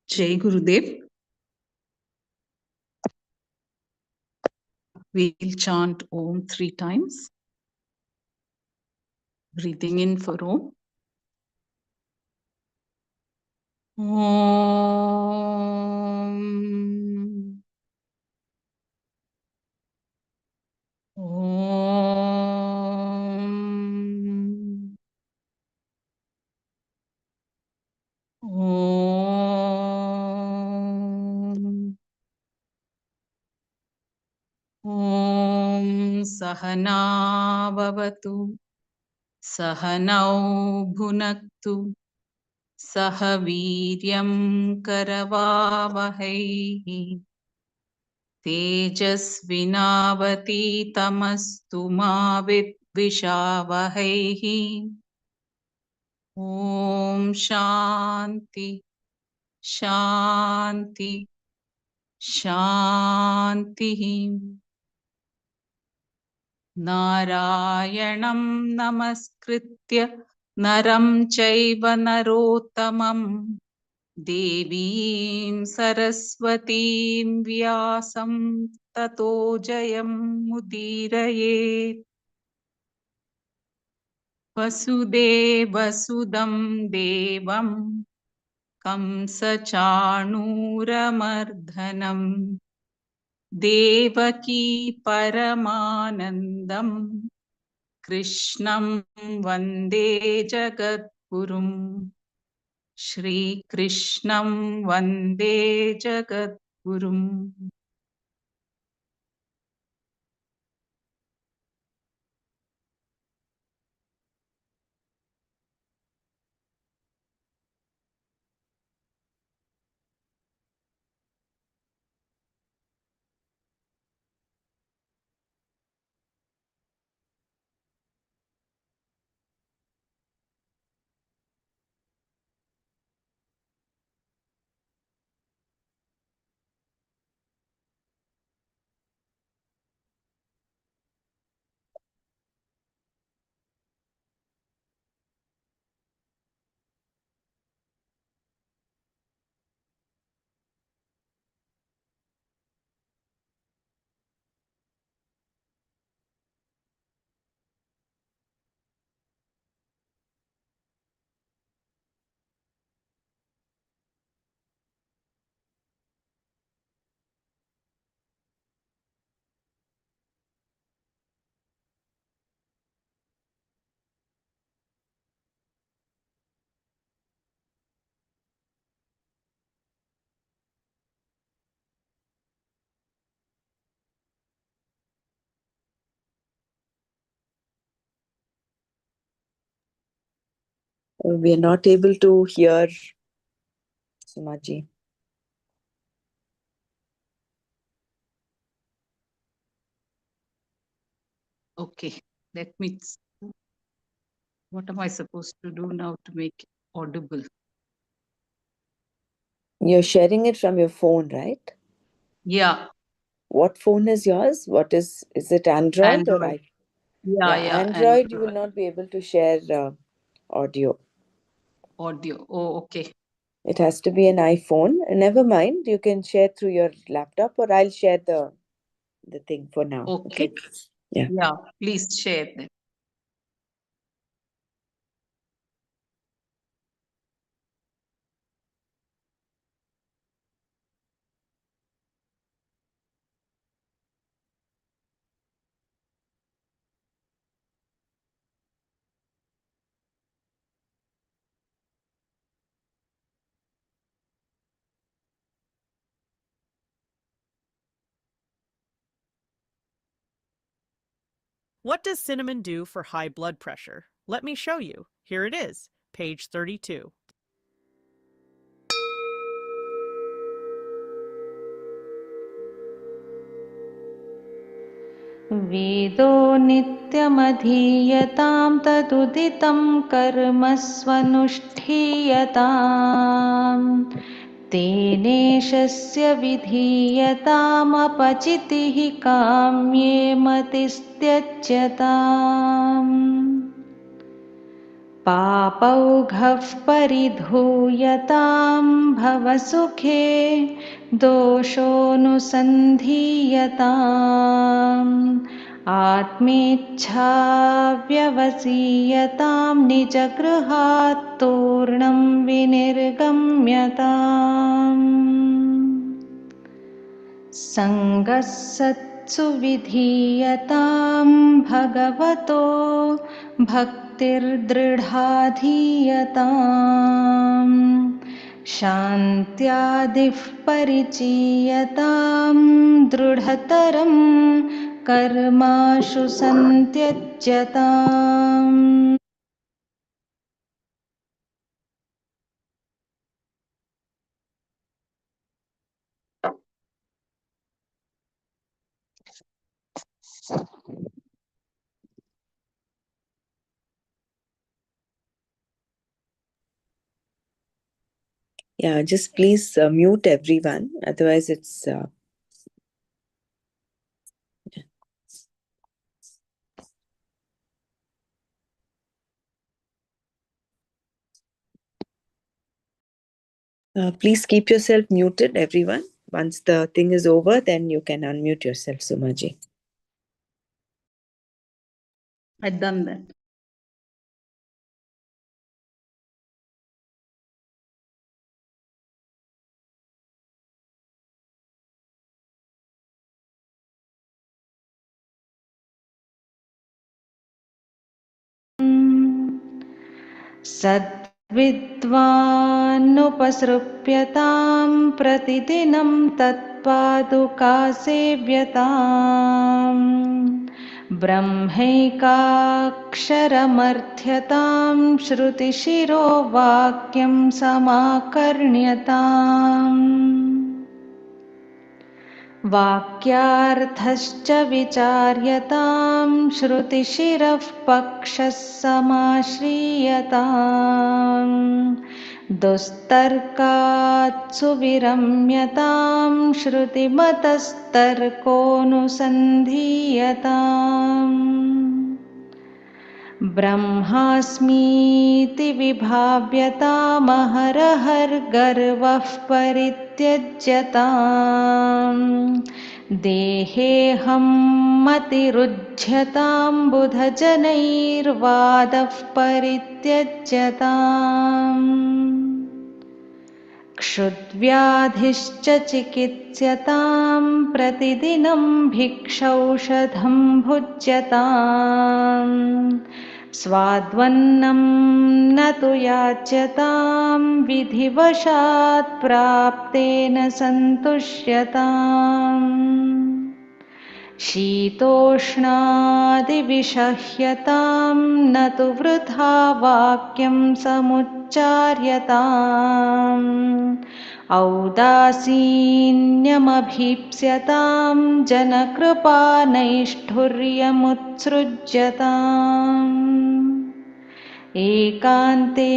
Jai Gurudev. We'll chant Om 3 times. Breathing in for Om. Om. Om. Om. Om Sahana Bhavatu Sahanau Bhunaktu Sahaviryam Karavavahai Tejasvinavati ma Vidvishavahai. Om Shanti Shanti Shanti. Narayanam Namaskritya Naram Chaiva Narottamam Devim Saraswatim Vyasam Tato Jayam Mudirayet. Vasudevasudam Devam Kamsachanooramardhanam Devaki Paramanandam Krishnam Vande Jagadgurum. Shri Krishnam Vande Jagadgurum. We are not able to hear Sumaji. Okay, let me. What am I supposed to do now to make it audible? You're sharing it from your phone, right? Yeah. What phone is yours? Is it Android, or Android. Yeah, Android, you will not be able to share audio. Audio. Oh, okay. It has to be an iPhone. Never mind. You can share through your laptop, or I'll share the thing for now. Okay. Yeah. Yeah, please share them. What does cinnamon do for high blood pressure? Let me show you. Here it is, page 32. वेदो नित्यमधीयतां तदुदितं कर्म स्वनुष्ठीयताम् तेनेशस्य विधीयतामपचितिः काम्ये मतिस्त्यज्यताम् पापौघः परिधूयतां भवसुखे दोषोऽनुसन्धीयताम् आत्मेच्छाव्यवसीयतां निजगृहात् तूर्णं विनिर्गम्यताम् सङ्गस्सत्सु विधीयतां भगवतो भक्तिर्दृढाधीयताम् शान्त्यादिः परिचीयतां दृढतरं कर्माशु सन्त्यज्यताम् Yeah, just please mute everyone. Otherwise, it's please keep yourself muted, everyone. Once the thing is over, then you can unmute yourself, Sumaji. I've done that. सद्विद्वान्नुपसृप्यतां प्रतिदिनं तत्पादुकासेव्यताम् ब्रह्मैकाक्षरमर्थ्यतां श्रुतिशिरो वाक्यं समाकर्ण्यताम् वाक्यार्थश्च विचार्यतां श्रुतिशिरः पक्षः समाश्रीयताम् दुस्तर्कात् सुविरम्यतां श्रुतिमतस्तर्कोऽनुसन्धीयताम् ब्रह्मास्मीति विभाव्यतामहरहर्गर्वः परित्यज्यताम् देहेऽहं मतिरुज्यतां बुधजनैर्वादः परित्यज्यताम् क्षुद्व्याधिश्च चिकित्स्यतां प्रतिदिनं भिक्षौषधं भुज्यताम् स्वाद्वन्नं न तु याच्यतां विधिवशात् प्राप्तेन सन्तुष्यताम् शीतोष्णादिविषह्यतां न तु वृथा वाक्यं समुच्चार्यताम् औदासीन्यमभीप्स्यतां जनकृपानैष्ठुर्यमुत्सृज्यताम् एकान्ते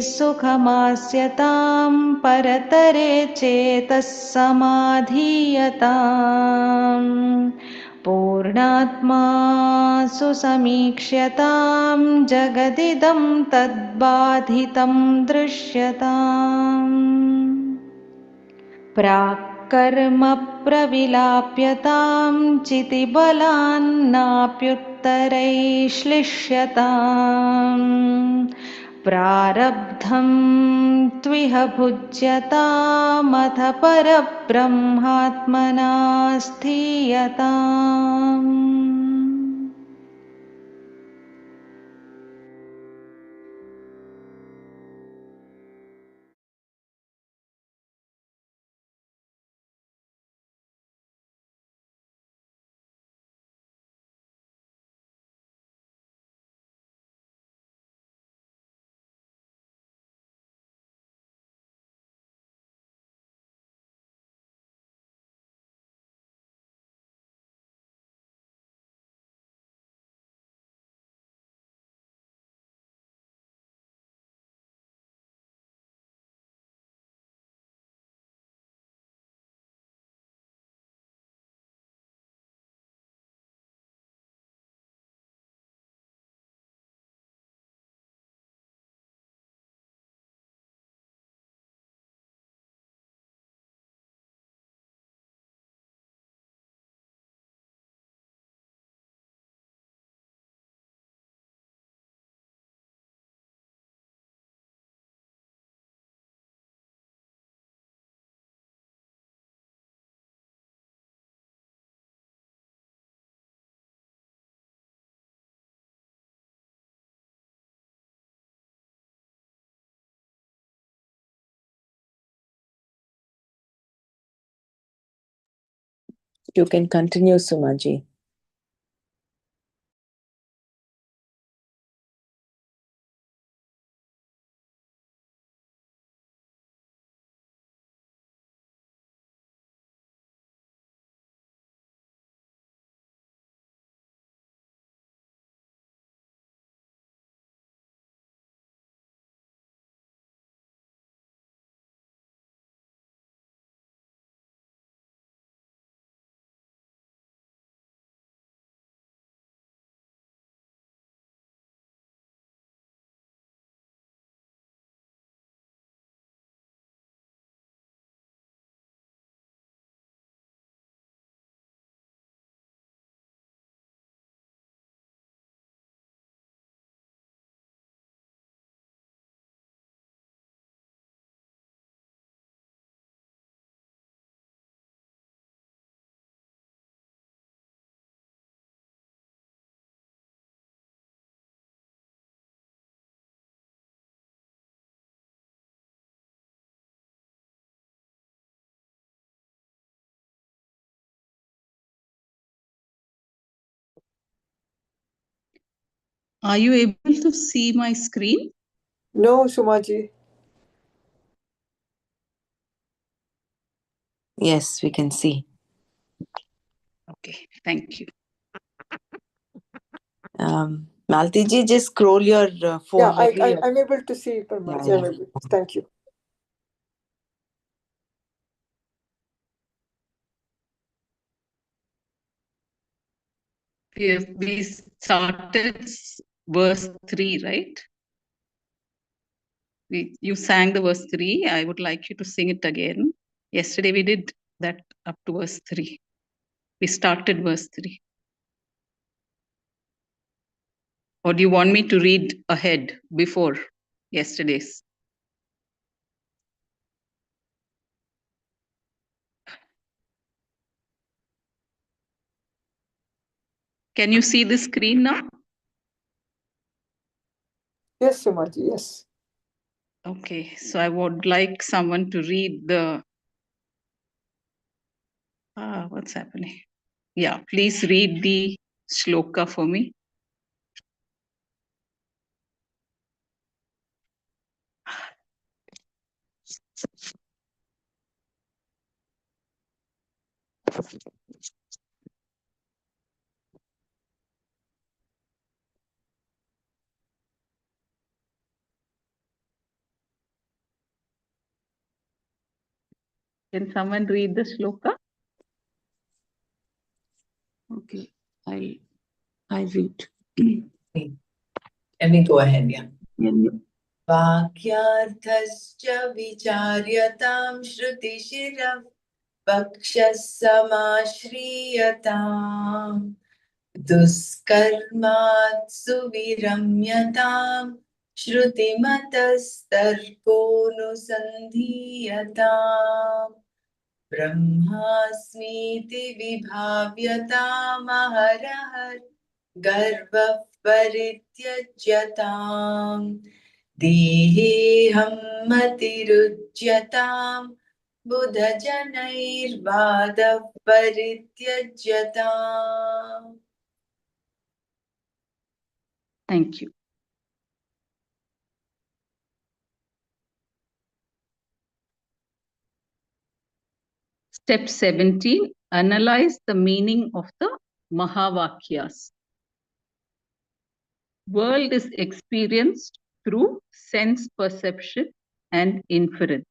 सुखमास्यतां परतरे चेतः समाधीयताम् पूर्णात्मा सुसमीक्ष्यतां जगदिदं तद्बाधितं दृश्यताम् प्राक्कर्म प्रविलाप्यतां चितिबलान्नाप्युत्तरैः श्लिष्यताम् प्रारब्धं त्विह भुज्यतामथ परब्रह्मात्मना स्थीयताम् You can continue, Sumaji. Are you able to see my screen? No, Sumaji. Yes, we can see. Okay, thank you. Malti ji, just scroll your phone. Yeah, maybe your- I'm able to see Parmaji. Yeah, I'm able. Thank you. We started verse 3, right? You sang the verse 3. I would like you to sing it again. Yesterday we did that up to verse 3. We started verse 3. Or do you want me to read ahead before yesterday's? Can you see the screen now? Yes, Sumaji. Yes. Okay, so I would like someone to read the. What's happening? Yeah, please read the shloka for me. Can someone read the shloka? Okay, I read. Let me go ahead, yeah. Yeah. वाक्यार्थश्च विचार्यतां श्रुतिशिरः पक्षः समाश्रीयताम् दुष्कर्मात्सु विरम्यताम् श्रुतिमतस्तर्कोऽनुसन्धीयताम् ब्रह्मास्मीति विभाव्यतामहरहर गर्वः परित्यज्यताम् देहेऽहं मतिरुच्यताम् बुधजनैर्बाधः परित्यज्यताम्. Thank you. Step 17, analyze the meaning of the Mahavakyas. World is experienced through sense perception and inference.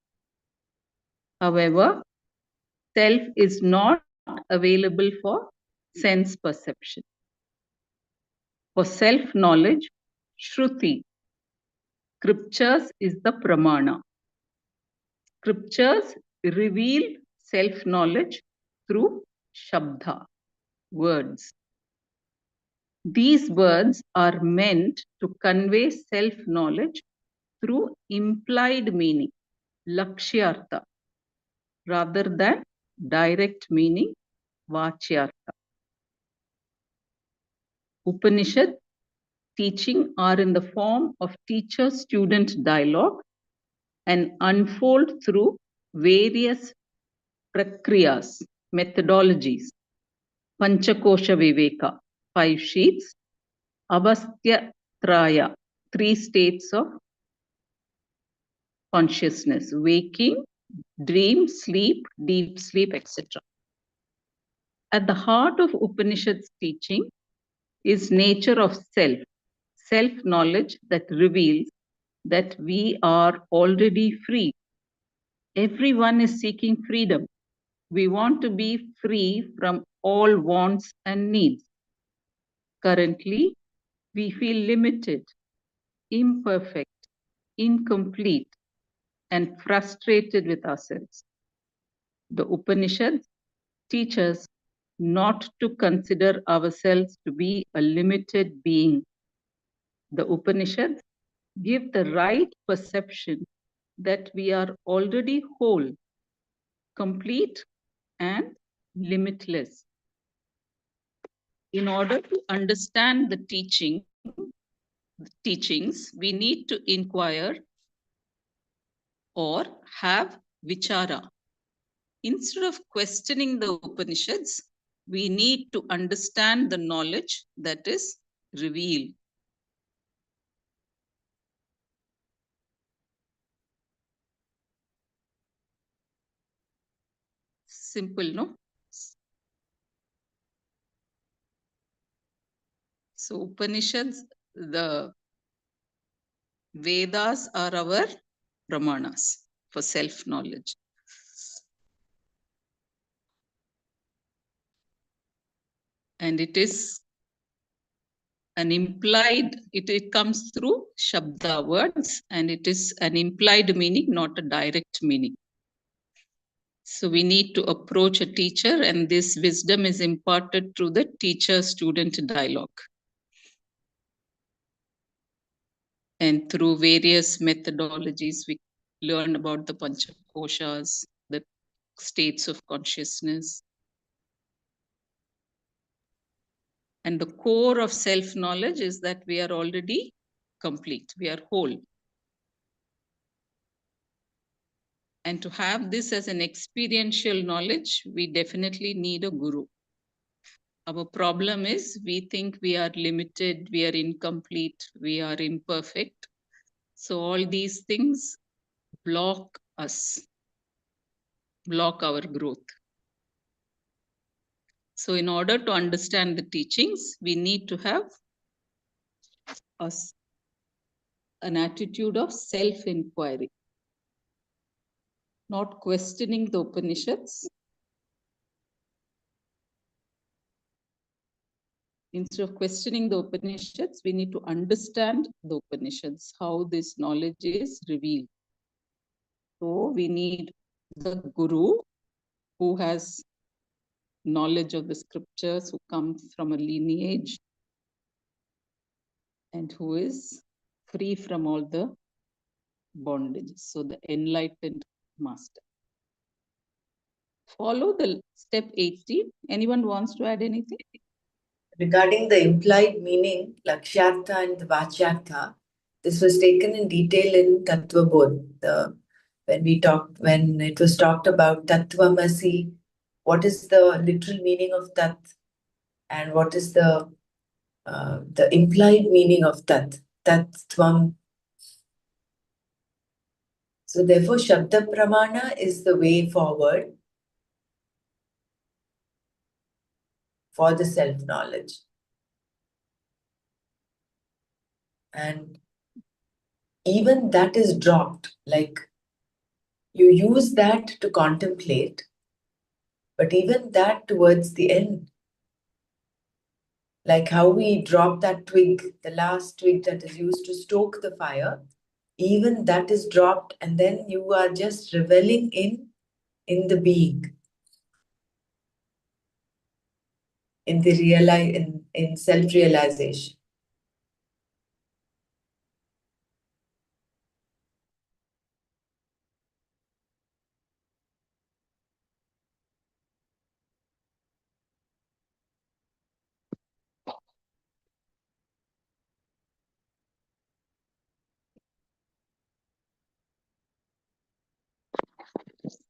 However, self is not available for sense perception. For self-knowledge, Shruti, scriptures is the pramana. Scriptures reveal self-knowledge through Shabda, words. These words are meant to convey self-knowledge through implied meaning, lakshyartha, rather than direct meaning, vachyartha. Upanishad teaching are in the form of teacher-student dialogue and unfold through various prakriyas, methodologies, Panchakosha Viveka, 5 sheets. Avastya Traya, 3 states of consciousness, waking, dream, sleep, deep sleep, etc. At the heart of Upanishad's teaching is nature of self, self-knowledge that reveals that we are already free. Everyone is seeking freedom. We want to be free from all wants and needs. Currently, we feel limited, imperfect, incomplete, and frustrated with ourselves. The Upanishads teach us not to consider ourselves to be a limited being. The Upanishads give the right perception that we are already whole, complete, and limitless. In order to understand the teachings, we need to inquire or have vichara. Instead of questioning the Upanishads, we need to understand the knowledge that is revealed. Simple, no? So Upanishads, the Vedas are our pramanas for self-knowledge. And it is an implied, it comes through Shabda words, and it is an implied meaning, not a direct meaning. So we need to approach a teacher, and this wisdom is imparted through the teacher-student dialogue. And through various methodologies, we learn about the Panchakoshas, the states of consciousness. And the core of self-knowledge is that we are already complete, we are whole. And to have this as an experiential knowledge, we definitely need a guru. Our problem is we think we are limited, we are incomplete, we are imperfect. So all these things block us, block our growth. So in order to understand the teachings, we need to have an attitude of self-inquiry, not questioning the Upanishads. Instead of questioning the Upanishads, we need to understand the Upanishads, how this knowledge is revealed. So we need the guru who has knowledge of the scriptures, who comes from a lineage, and who is free from all the bondages. So the enlightened master. Follow the step 18. Anyone wants to add anything? Regarding the implied meaning, Lakshyartha and the Vachyartha, this was taken in detail in Tattva Bodh. When it was talked about Tattvamasi, what is the literal meaning of Tat, and what is the implied meaning of Tat, Tattvam. So therefore, Shabda Pramana is the way forward for the self-knowledge. And even that is dropped, like you use that to contemplate, but even that towards the end, like how we drop that twig, the last twig that is used to stoke the fire, even that is dropped, and then you are just reveling in the being, in the in self-realization.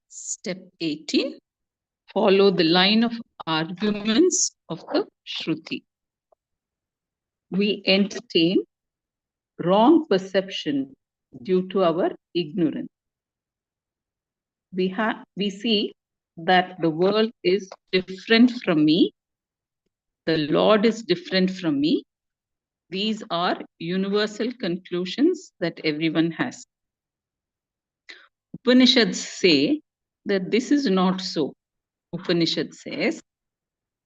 Step 18, follow the line of arguments of the Shruti. We entertain wrong perception due to our ignorance. We see that the world is different from me, the Lord is different from me. These are universal conclusions that everyone has. Upanishads say that this is not so. Upanishad says,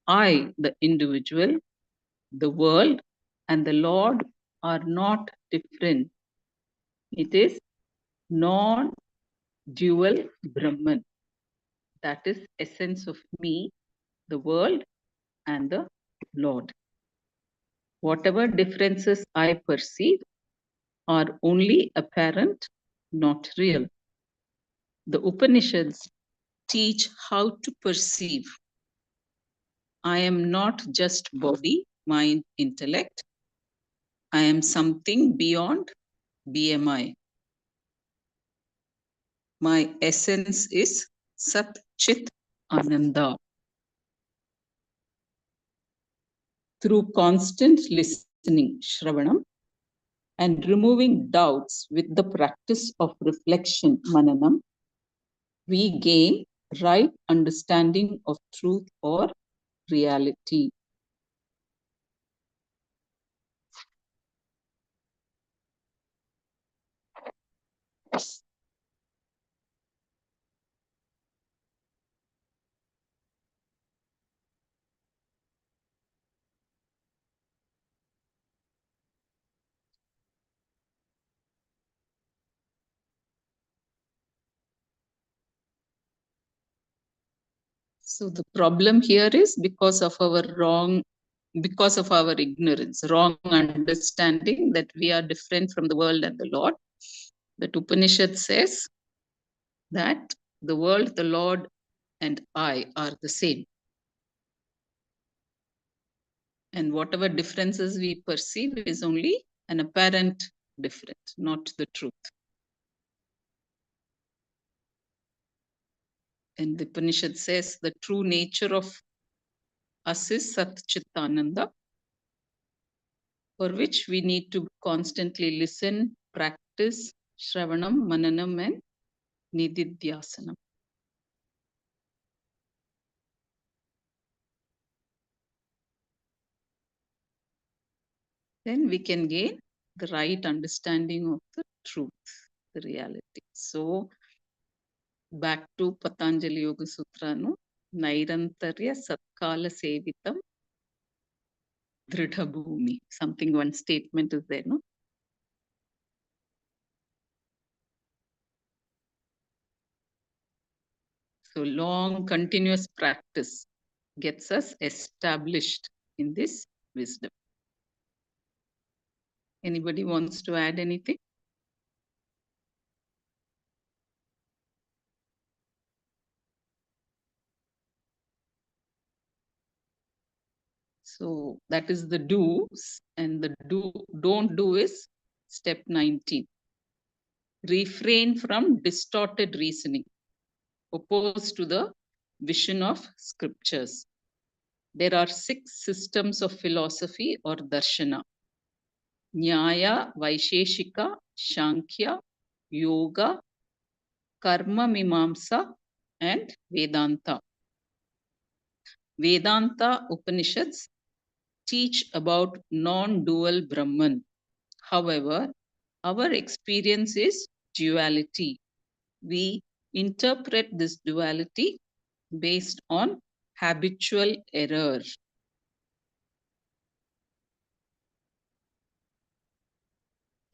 I, the individual, the world, and the Lord are not different. It is non-dual Brahman. That is essence of me, the world, and the Lord. Whatever differences I perceive are only apparent, not real. The Upanishads teach how to perceive. I am not just body, mind, intellect. I am something beyond BMI. My essence is Sat Chit Ananda. Through constant listening, Shravanam, and removing doubts with the practice of reflection, Mananam, we gain right understanding of truth or reality. So the problem here is because of our ignorance, wrong understanding that we are different from the world and the Lord. That Upanishad says that the world, the Lord, and I are the same. And whatever differences we perceive is only an apparent difference, not the truth. And the Upanishad says the true nature of us is Sat Chit Ananda, for which we need to constantly listen, practice Shravanam, Mananam, and Nididhyasanam. Then we can gain the right understanding of the truth, the reality. So back to Patanjali Yoga Sutra, no? Nairantarya Satkala Sevitam Dridha Bhumi. Something, one statement is there, no? So long continuous practice gets us established in this wisdom. Anybody wants to add anything? So that is the do's, and the don't do is step 19. Refrain from distorted reasoning, opposed to the vision of scriptures. There are 6 systems of philosophy or darshana: Nyaya, Vaisheshika, Shankhya, Yoga, Karma Mimamsa, and Vedanta. Vedanta Upanishads teach about non-dual Brahman. However, our experience is duality. We interpret this duality based on habitual error.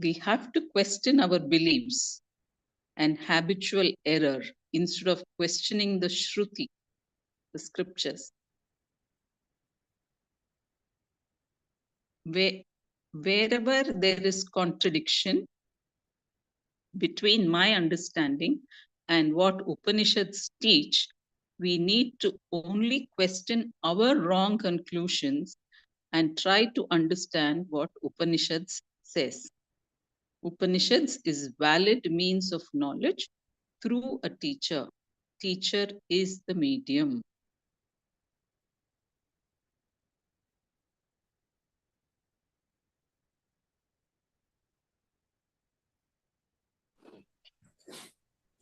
We have to question our beliefs and habitual error instead of questioning the Shruti, the scriptures. Wherever there is contradiction between my understanding and what Upanishads teach, we need to only question our wrong conclusions and try to understand what Upanishads says. Upanishads is valid means of knowledge through a teacher. Teacher is the medium.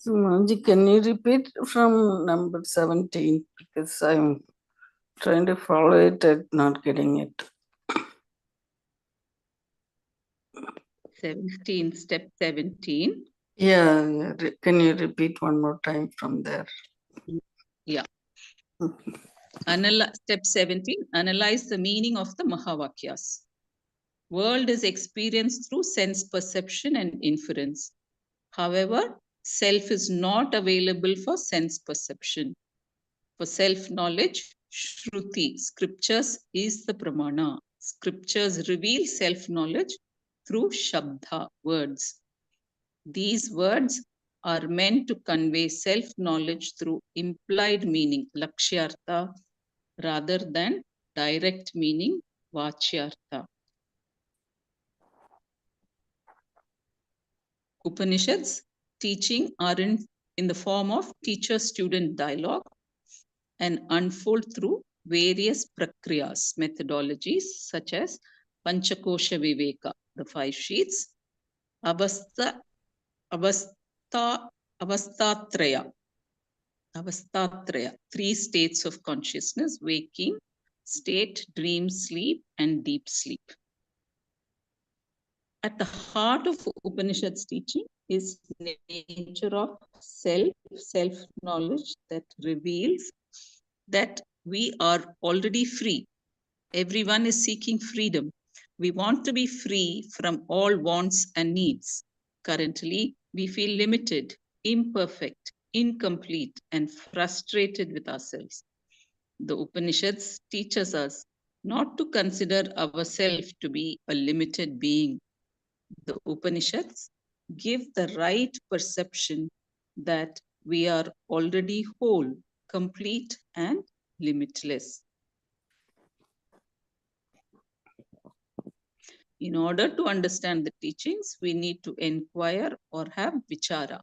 Sumanji, can you repeat from number 17? Because I'm trying to follow it and not getting it. 17, step 17. Yeah. Can you repeat one more time from there? Yeah. Step 17, analyze the meaning of the Mahavakyas. World is experienced through sense perception and inference. However, self is not available for sense perception. For self-knowledge, Shruti, scriptures is the pramana. Scriptures reveal self-knowledge through Shabda, words. These words are meant to convey self-knowledge through implied meaning, lakshyartha, rather than direct meaning, vachyartha. Upanishads teaching are in the form of teacher-student dialogue and unfold through various prakriyas, methodologies such as Panchakosha Viveka, the 5 sheets, Avastha, Avastatraya, 3 states of consciousness, waking state, dream sleep, and deep sleep. At the heart of Upanishad's teaching is nature of self-knowledge that reveals that we are already free. Everyone is seeking freedom. We want to be free from all wants and needs. Currently, we feel limited, imperfect, incomplete, and frustrated with ourselves. The Upanishads teaches us not to consider ourselves to be a limited being. The Upanishads give the right perception that we are already whole, complete, and limitless. In order to understand the teachings, we need to inquire or have vichara.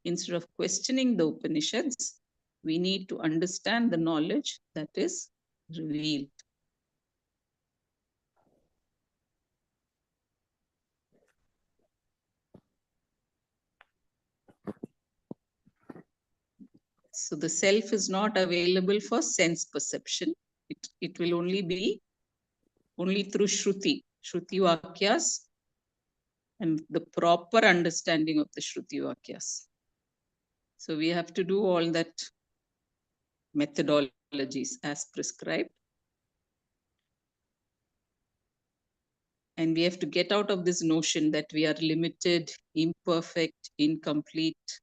Instead of questioning the Upanishads, we need to understand the knowledge that is revealed. So the self is not available for sense perception. It will only be through Shruti Vakyas, and the proper understanding of the Shruti Vakyas. So we have to do all that methodologies as prescribed. And we have to get out of this notion that we are limited, imperfect, incomplete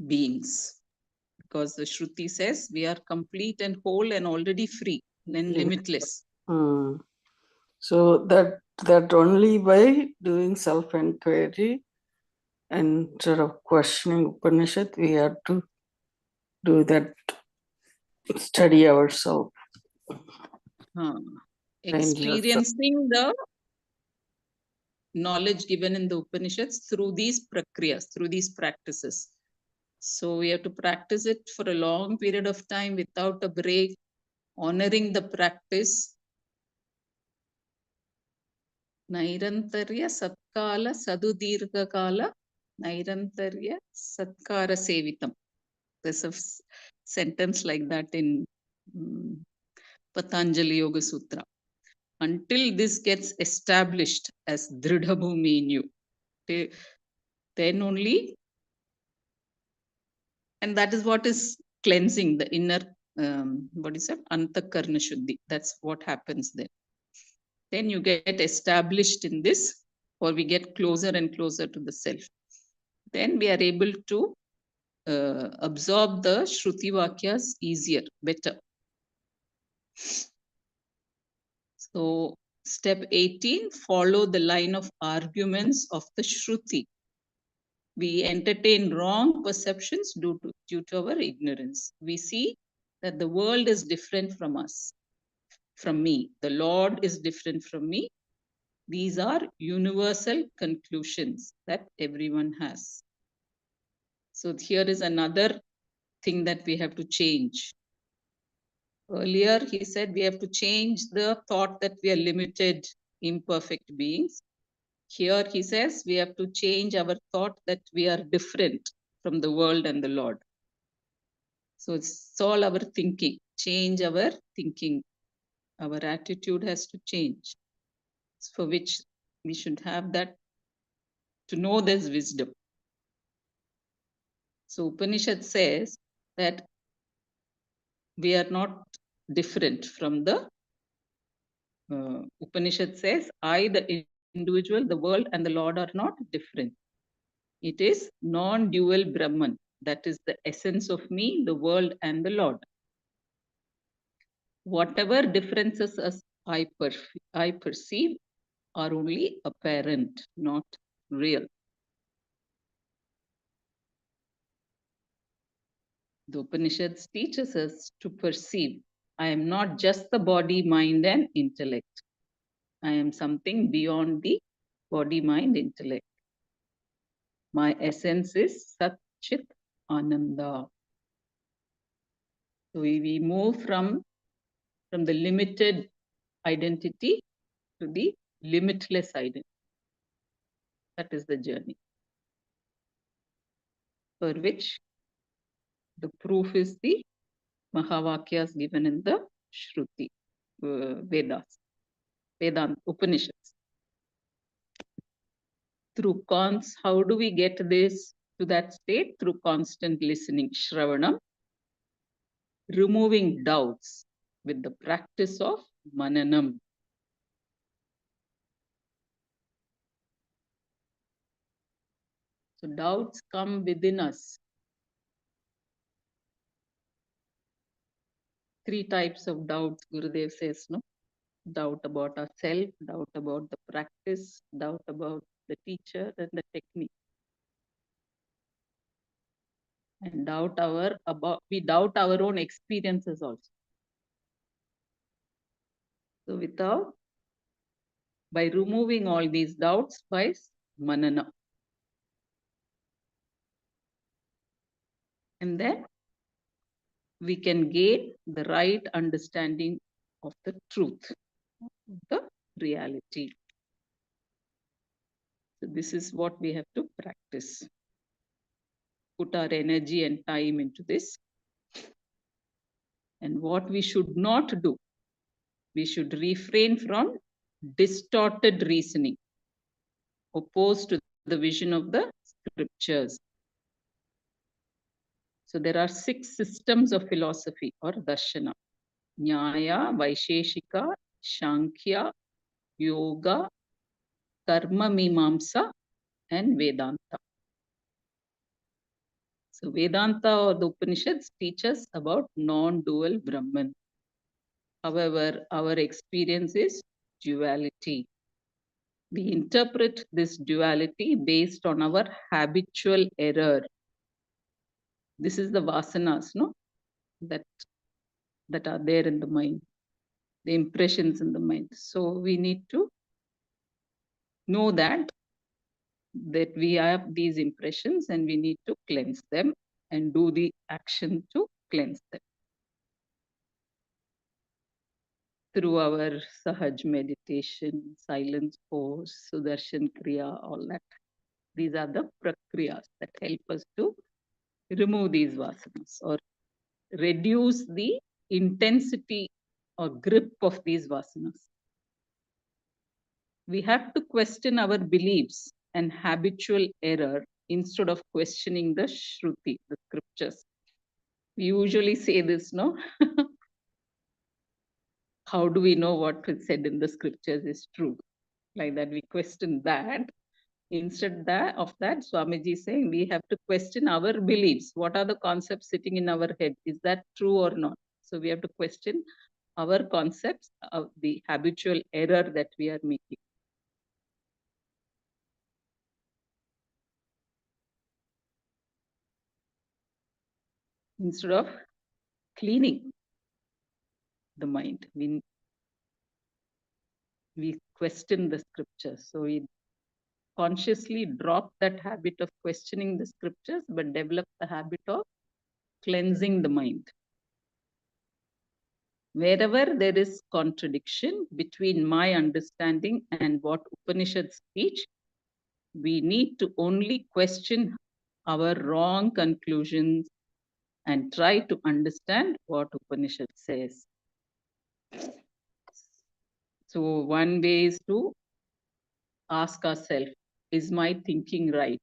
beings. Because the Shruti says we are complete and whole and already free and limitless. So that only by doing self-inquiry and instead of questioning Upanishad, we have to do that, study ourselves. Experiencing the knowledge given in the Upanishads through these prakriyas, through these practices. So we have to practice it for a long period of time without a break, honoring the practice. Nairantarya Satkala Sadudirgakala Nairantarya Satkara Sevitam. There's a sentence like that in Patanjali Yoga Sutra. Until this gets established as Dridhabhumi in you, then only, and that is what is cleansing the inner, what is that? Antakarna Shuddhi. That's what happens then. Then you get established in this, or we get closer and closer to the self. Then we are able to absorb the Shruti Vakyas easier, better. So step 18, follow the line of arguments of the Shruti. We entertain wrong perceptions due to our ignorance. We see that the world is different from us, from me. The Lord is different from me. These are universal conclusions that everyone has. So here is another thing that we have to change. Earlier, he said we have to change the thought that we are limited, imperfect beings. Here he says we have to change our thought that we are different from the world and the Lord. So it's all our thinking, change our thinking. Our attitude has to change, for which we should have that, to know this wisdom. So Upanishad says that we are not different from the Upanishad says, I, the individual, the world, and the Lord are not different. It is non-dual Brahman. That is the essence of me, the world, and the Lord. Whatever differences as I perceive are only apparent, not real. The Upanishads teaches us to perceive. I am not just the body, mind, and intellect. I am something beyond the body, mind, intellect. My essence is Sat Chit Ananda. So we move from the limited identity to the limitless identity. That is the journey, for which the proof is the Mahavakyas given in the Shruti, Vedas, Vedanta, Upanishads. Through how do we get this to that state? Through constant listening, Shravanam, removing doubts with the practice of Mananam. So doubts come within us. 3 types of doubts, Gurudev says, no? Doubt about ourselves, doubt about the practice, doubt about the teacher and the technique. And we doubt our own experiences also. So by removing all these doubts by manana. And then we can gain the right understanding of the truth, of the reality. So this is what we have to practice. Put our energy and time into this. And what we should not do, we should refrain from distorted reasoning, opposed to the vision of the scriptures. So there are 6 systems of philosophy or darshana: Nyaya, Vaisheshika, Shankhya, Yoga, Karma Mimamsa, and Vedanta. So Vedanta or the Upanishads teach us about non-dual Brahman. However, our experience is duality. We interpret this duality based on our habitual error. This is the vasanas, no? That are there in the mind, the impressions in the mind. So we need to know that we have these impressions and we need to cleanse them and do the action to cleanse them. Through our Sahaj meditation, silence pose, Sudarshan Kriya, all that. These are the prakriyas that help us to remove these vasanas or reduce the intensity or grip of these vasanas. We have to question our beliefs and habitual error instead of questioning the Shruti, the scriptures. We usually say this, no? How do we know what is said in the scriptures is true? Like that, we question that. Instead of that, Swamiji is saying we have to question our beliefs. What are the concepts sitting in our head? Is that true or not? So we have to question our concepts of the habitual error that we are making. Instead of cleaning the mind, we question the scriptures. So we consciously drop that habit of questioning the scriptures, but develop the habit of cleansing the mind. Wherever there is contradiction between my understanding and what Upanishads teach, We need to only question our wrong conclusions and try to understand what Upanishad says. So one way is to ask ourselves, is my thinking right?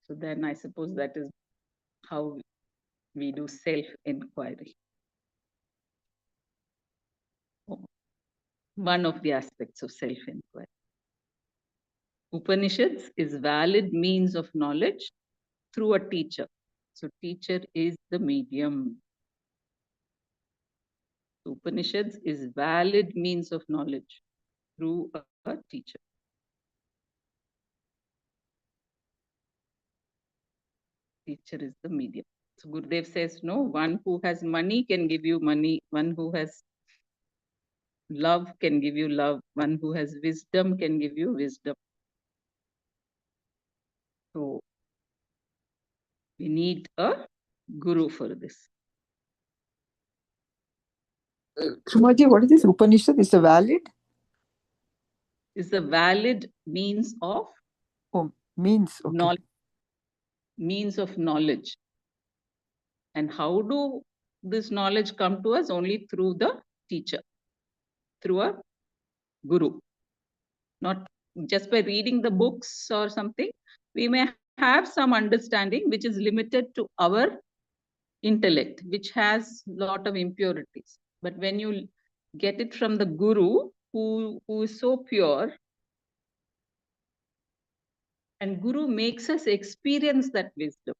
So then I suppose that is how we do self-inquiry. One of the aspects of self-inquiry. Upanishads is valid means of knowledge through a teacher. So teacher is the medium. Upanishads is valid means of knowledge through a teacher. Teacher is the medium. So Gurudev says, no, one who has money can give you money. One who has love can give you love. One who has wisdom can give you wisdom. So we need a guru for this. Sumaji, what is this Upanishad? Is a valid? Is a valid means of Means. Okay. knowledge. Means of knowledge. And how do this knowledge come to us? Only through the teacher, through a guru. Not just by reading the books or something. We may have some understanding which is limited to our intellect, which has a lot of impurities. But when you get it from the guru, who is so pure, and guru makes us experience that wisdom.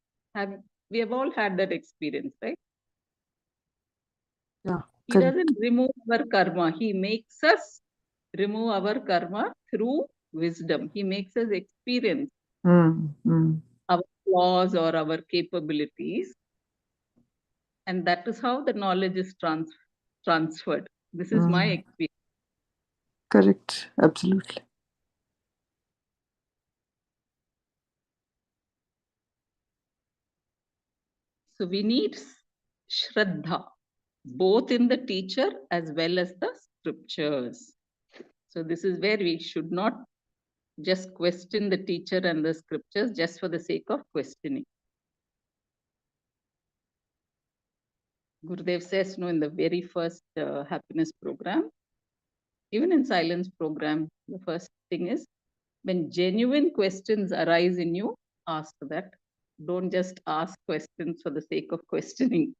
We have all had that experience, right? Yeah. He doesn't remove our karma. He makes us remove our karma through wisdom. He makes us experience our flaws or our capabilities. And that is how the knowledge is transferred. This is my experience. Correct. Absolutely. So we need Shraddha, both in the teacher as well as the scriptures. So this is where we should not just question the teacher and the scriptures just for the sake of questioning. Gurudev says, no, in the very first happiness program, even in silence program, the first thing is, when genuine questions arise in you, ask that. Don't just ask questions for the sake of questioning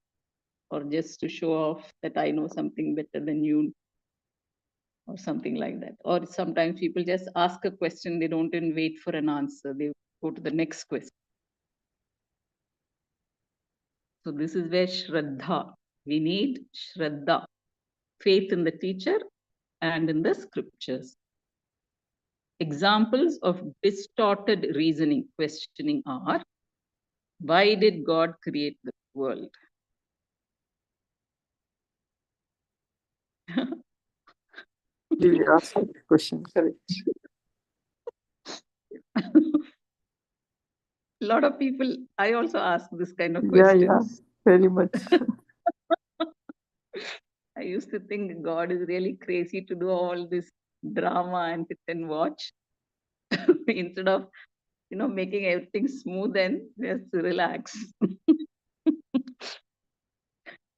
or just to show off that I know something better than you or something like that. Or sometimes people just ask a question, they don't even wait for an answer. They go to the next question. So this is where Shraddha, we need Shraddha, faith in the teacher and in the scriptures. Examples of distorted reasoning, questioning are, why did God create the world? You asked the question, correct. A lot of people, I also ask this kind of questions. Yeah, very much. I used to think God is really crazy to do all this drama and sit and watch instead of, making everything smooth and just relax.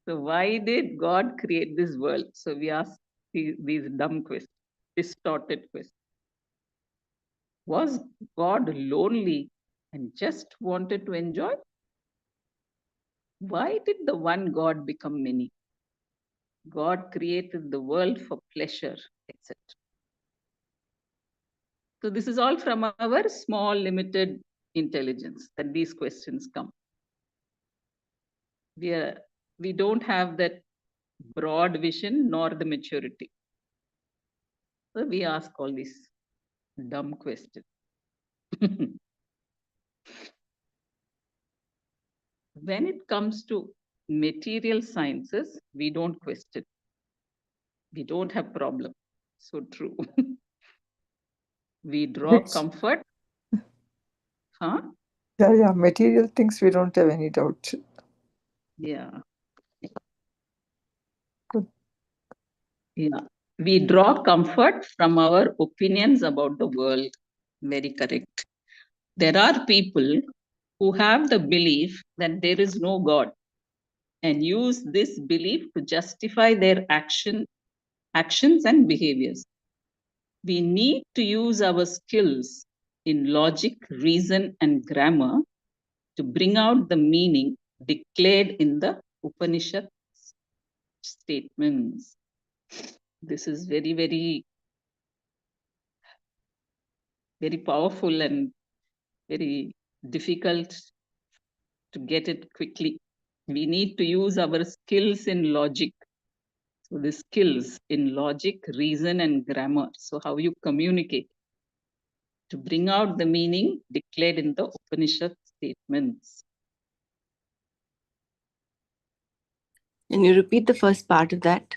So why did God create this world? So we ask these dumb questions, distorted questions. Was God lonely and just wanted to enjoy? Why did the one God become many? God created the world for pleasure, etc. So this is all from our small, limited intelligence that these questions come. We don't have that broad vision nor the maturity. So we ask all these dumb questions. When it comes to material sciences, we don't question. We don't have problem. So true. We draw comfort. Huh? Yeah. Material things, we don't have any doubt. Yeah. Good. Yeah. We draw comfort from our opinions about the world. Very correct. There are people who have the belief that there is no God and use this belief to justify their actions and behaviors. We need to use our skills in logic, reason, and grammar to bring out the meaning declared in the Upanishad statements. This is very, very, very powerful and very difficult to get it quickly. We need to use our skills in logic. So the skills in logic, reason, and grammar. So how you communicate to bring out the meaning declared in the Upanishad statements. Can you repeat the first part of that?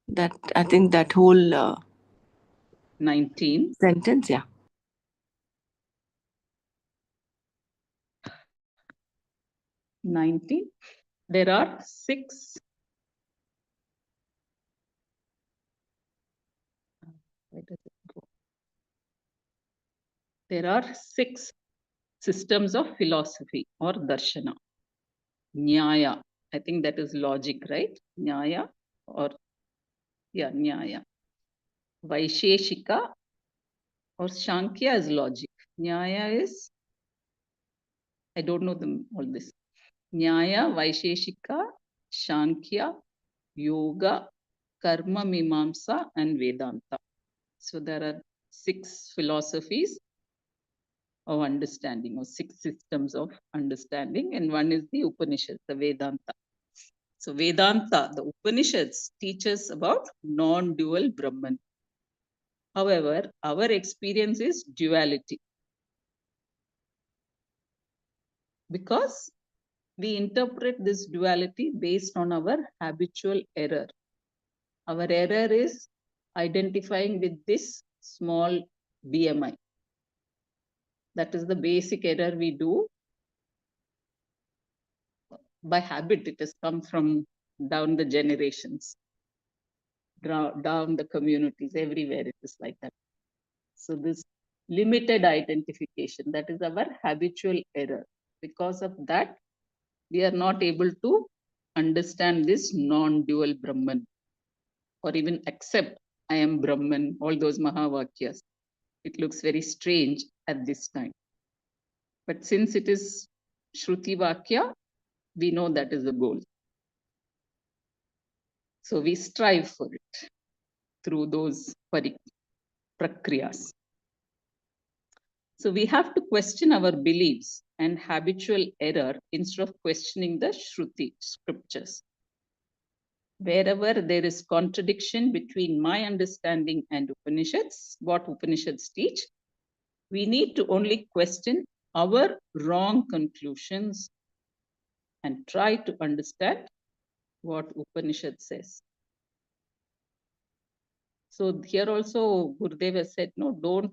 That I think that whole 19. sentence, yeah. 19. There are 6. Where does it go? There are 6 systems of philosophy or darshana. Nyaya, I think that is logic, right? Nyaya or, yeah, Nyaya. Vaisheshika or Shankhya is logic. Nyaya is, I don't know all this. Nyaya, Vaisheshika, Shankhya, Yoga, Karma, Mimamsa, and Vedanta. So there are 6 philosophies of understanding, or 6 systems of understanding, and one is the Upanishads, the Vedanta. So Vedanta, the Upanishads, teach us about non-dual Brahman. However, our experience is duality. Because we interpret this duality based on our habitual error. Our error is identifying with this small BMI. That is the basic error we do. By habit, it has come from down the generations, down the communities, everywhere it is like that. So this limited identification, that is our habitual error. Because of that, we are not able to understand this non-dual Brahman, or even accept I am Brahman, all those Mahavakyas. It looks very strange at this time. But since it is Shruti Vakya, we know that is the goal. So we strive for it through those prakriyas. So we have to question our beliefs and habitual error instead of questioning the Shruti scriptures. Wherever there is contradiction between my understanding and Upanishads, what Upanishads teach, we need to only question our wrong conclusions and try to understand what Upanishad says. So here also Gurudev has said, no,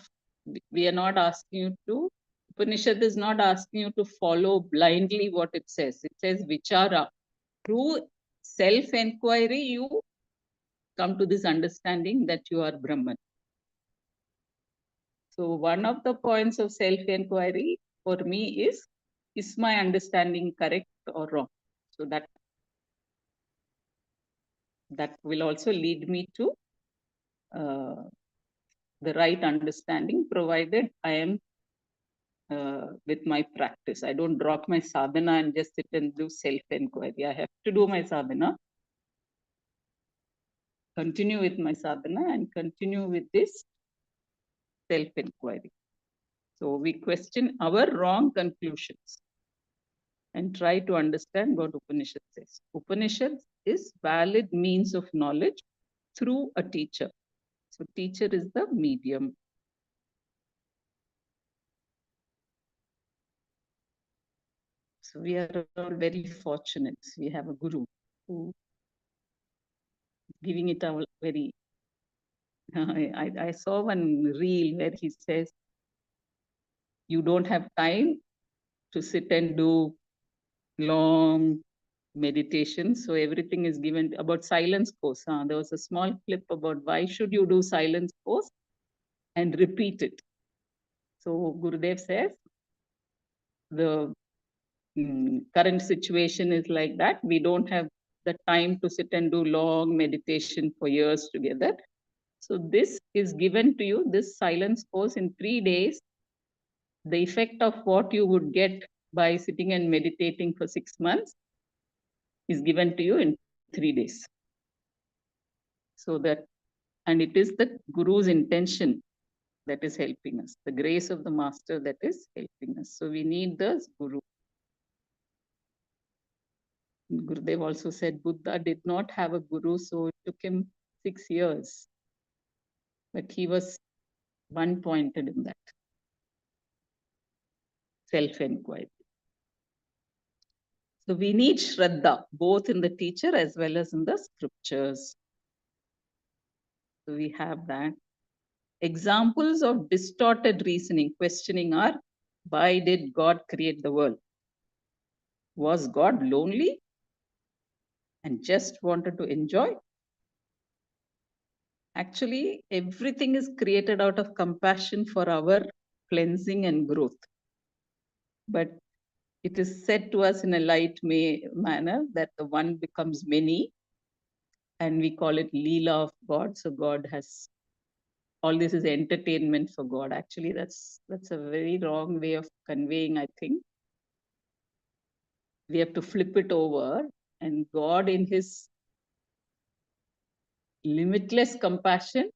we are not asking you to, Upanishad is not asking you to follow blindly what it says. It says vichara. Through self-enquiry, you come to this understanding that you are Brahman. So one of the points of self-enquiry for me is my understanding correct or wrong? So that will also lead me to the right understanding, provided I am with my practice. I don't drop my sadhana and just sit and do self-enquiry. I have to do my sadhana, continue with my sadhana, and continue with this self-enquiry. So we question our wrong conclusions and try to understand what Upanishad says. Upanishad is valid means of knowledge through a teacher. So teacher is the medium. So we are all very fortunate. We have a guru who giving it all very. I saw one reel where he says, you don't have time to sit and do long meditation. So everything is given about silence course. There was a small clip about why should you do silence course and repeat it. So Gurudev says the current situation is like that. We don't have the time to sit and do long meditation for years together. So this is given to you, this silence course in 3 days. The effect of what you would get by sitting and meditating for 6 months is given to you in 3 days. So that, and it is the Guru's intention that is helping us, the grace of the master that is helping us. So we need the Guru. Gurudev also said Buddha did not have a guru, so it took him 6 years. But he was one-pointed in that. Self-inquiry. So we need Shraddha, both in the teacher as well as in the scriptures. So we have that. Examples of distorted reasoning, questioning are, why did God create the world? Was God lonely and just wanted to enjoy? Actually, everything is created out of compassion for our cleansing and growth. But it is said to us in a light manner that the one becomes many, and we call it Leela of God. So God has, all this is entertainment for God. Actually, that's a very wrong way of conveying, I think. We have to flip it over, and God in his limitless compassion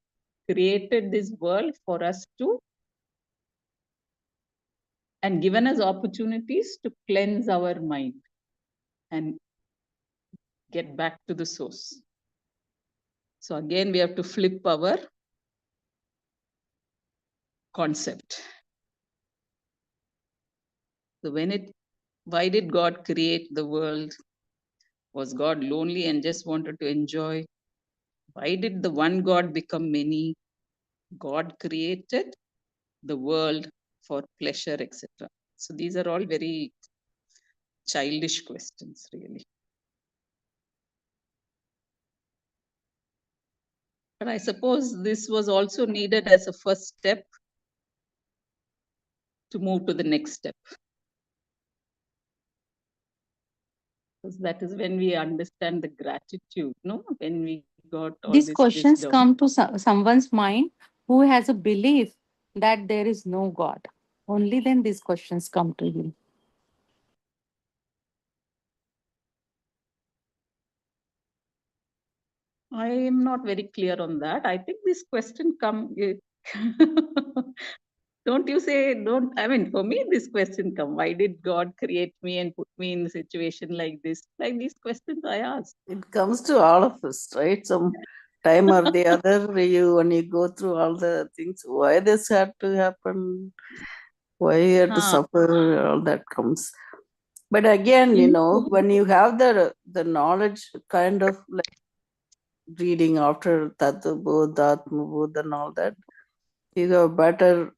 created this world for us to, and given us opportunities to cleanse our mind and get back to the source. So again, we have to flip our concept. So why did God create the world? Was God lonely and just wanted to enjoy? Why did the one God become many? God created the world for pleasure, etc. So these are all very childish questions, really. But I suppose this was also needed as a first step to move to the next step. Because that is when we understand the gratitude, no? When we got all These this questions wisdom. come to someone's mind who has a belief that there is no God. Only then these questions come to you. I am not very clear on that. I think this question don't you say, I mean, for me, this question come, why did God create me and put me in a situation like this? Like these questions I ask. It comes to all of us, right? Some time or the other, when you go through all the things, why this had to happen, why you had to suffer, all that comes. But again, when you have the knowledge, kind of like reading after Tattva Bodh, Atma Bodh and all that, you have a better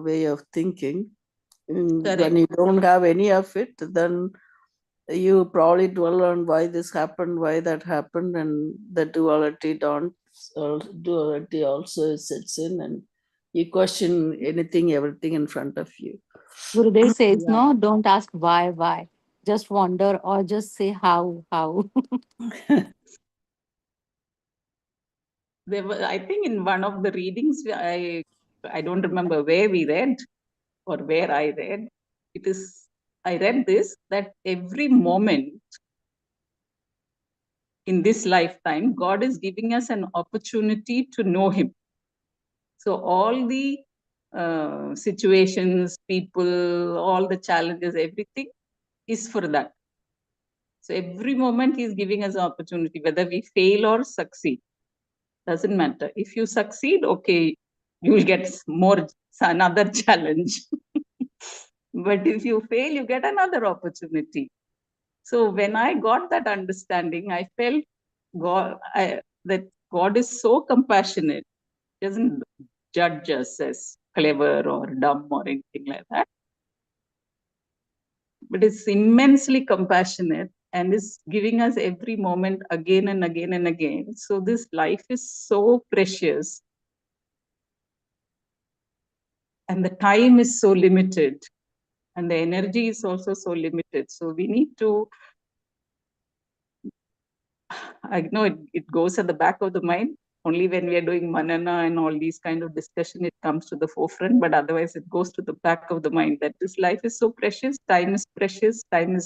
way of thinking. When you don't have any of it, then you probably dwell on why this happened, why that happened, and the duality also sets in, and you question anything, everything in front of you. Gurudev says, no, don't ask why. Just wonder or just say how. I think in one of the readings, I don't remember where we read or where I read. I read this, that every moment in this lifetime, God is giving us an opportunity to know him. So all the situations, people, all the challenges, everything is for that. So every moment he's giving us an opportunity, whether we fail or succeed, doesn't matter. If you succeed, okay, you will get another challenge. But if you fail, you get another opportunity. So when I got that understanding, I felt that God is so compassionate. He doesn't judge us as clever or dumb or anything like that. But it's immensely compassionate and is giving us every moment again and again and again. So this life is so precious. And the time is so limited. And the energy is also so limited. So we need to, I know it goes at the back of the mind. Only when we are doing manana and all these kind of discussion, it comes to the forefront. But otherwise, it goes to the back of the mind that this life is so precious, time is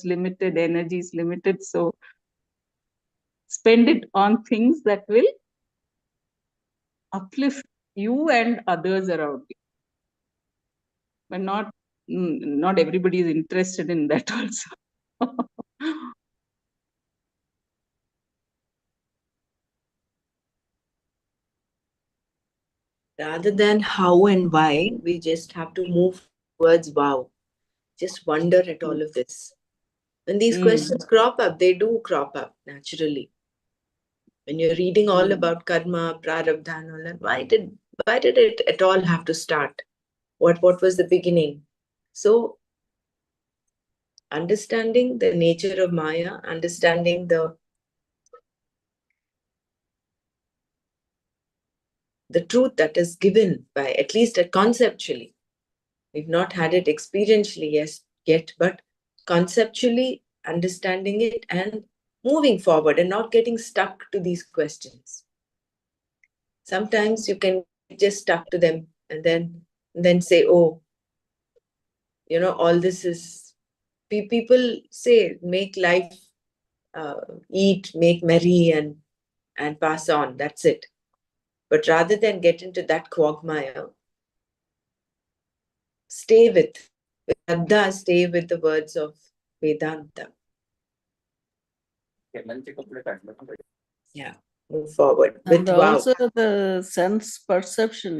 limited, energy is limited. So spend it on things that will uplift you and others around you. But not everybody is interested in that also. Rather than how and why, we just have to move towards wow. Just wonder at all of this. When these questions crop up, they do crop up naturally. When you're reading all about karma, prarabdha, and all that, why did it at all have to start? What was the beginning? So understanding the nature of Maya, understanding the truth that is given by, at least conceptually. We've not had it experientially yet, but conceptually understanding it and moving forward and not getting stuck to these questions. Sometimes you can just stuck to them and then say, oh, all this is, people say, make life, eat, make merry and pass on. That's it. But rather than get into that quagmire, stay with Shraddha, stay with the words of Vedanta. Yeah, move forward with And wow. also the sense perception,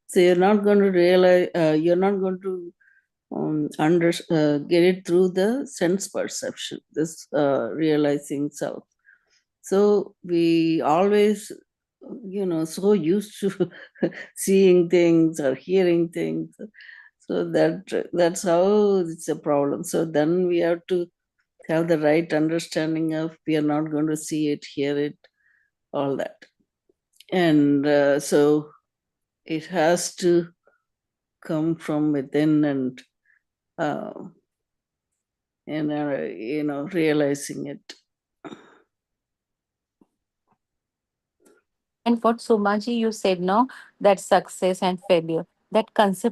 so you're not going to realize, you're not going to get it through the sense perception, this realizing self. So we always, so used to seeing things or hearing things. So that's how it's a problem. So then we have to have the right understanding of we are not going to see it, hear it, all that. And so it has to come from within and realizing it. And what Sumaji you said, no, that success and failure, that becomes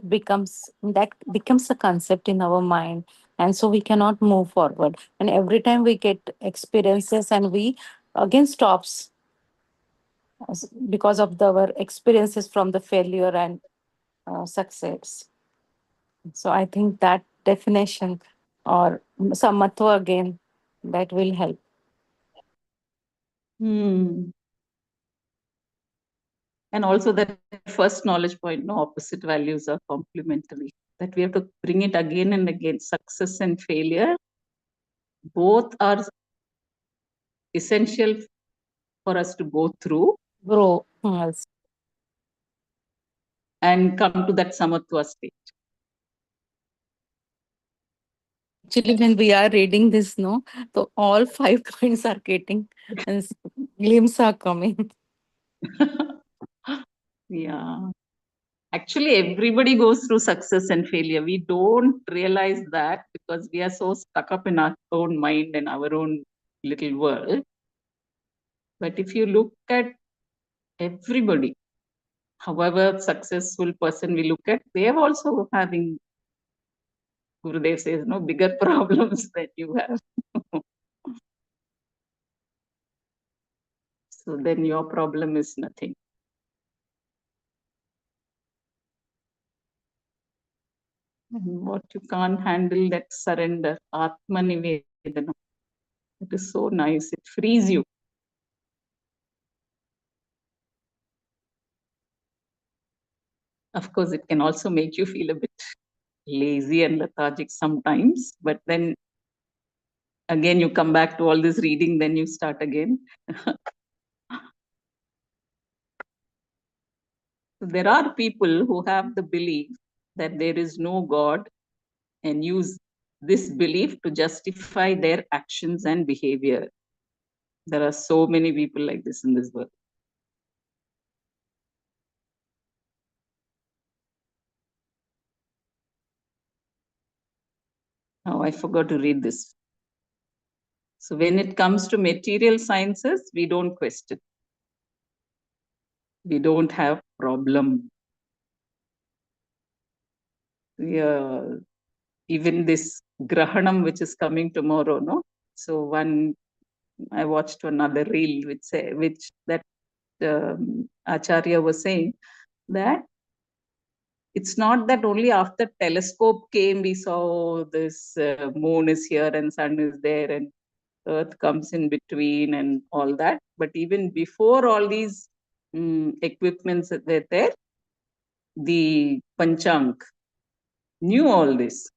a concept in our mind, and so we cannot move forward. And every time we get experiences, and we again stops because of our experiences from the failure and success. So I think that definition or samatva again, that will help. And also that first knowledge point, no, opposite values are complementary. That we have to bring it again and again. Success and failure, both are essential for us to go through Grow. Yes. and come to that samatva state. Actually, when we are reading this, no, so all 5 points are getting and glimpses are coming. Yeah. Actually, everybody goes through success and failure. We don't realize that because we are so stuck up in our own mind and our own little world. But if you look at everybody, however successful person we look at, they are also having, Gurudev says, no, bigger problems that you have. So then your problem is nothing. And what you can't handle, that surrender, Atma Nivedana. It is so nice. It frees you. Of course, it can also make you feel a bit lazy and lethargic sometimes, but then again, you come back to all this reading, then you start again. So there are people who have the belief that there is no God and use this belief to justify their actions and behavior. There are so many people like this in this world. Oh, I forgot to read this. So when it comes to material sciences, we don't question. We don't have problem. Even this Grahanam, which is coming tomorrow, no? So I watched another reel which that Acharya was saying that it's not that only after telescope came we saw this moon is here and sun is there and earth comes in between and all that, but even before all these equipments were there, the Panchang knew all this,